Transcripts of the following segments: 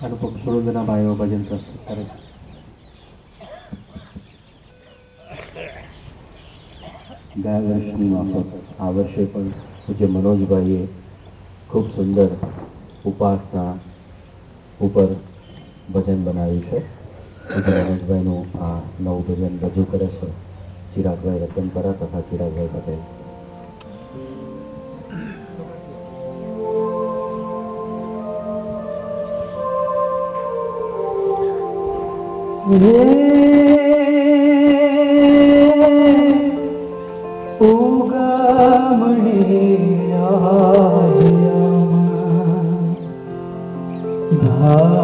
અનુપમ સુરેન્દ્રના ભાઈઓ ભજન પ્રસ્તુત કરે છે. ગયા વર્ષની માફક આ વર્ષે પણ પૂજ્ય મનોજભાઈએ ખૂબ સુંદર ઉપાસના ઉપર ભજન બનાવ્યું છે. પૂજ્ય મનોજભાઈનું આ નવું ભજન રજૂ કરે છે ચિરાગભાઈ રતનપરા તથા ચિરાગભાઈ પટેલ.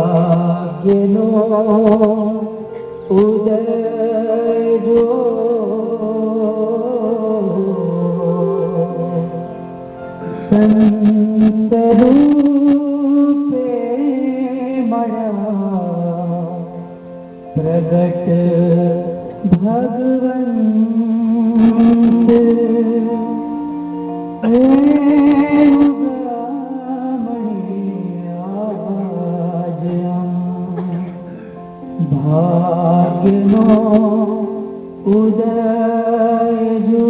ભાગ્યનો ઉદય જો સંત રૂપે મળ્યા પ્રગટ ભગવંત ભાગ્યનો ઉદય જો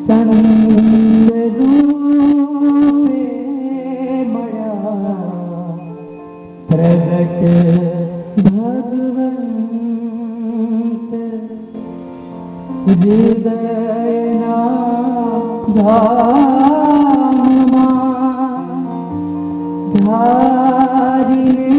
સંદરૂપે મળ્યા પ્રગટ ભગવંત હૃદયના ધામમાં ધારીને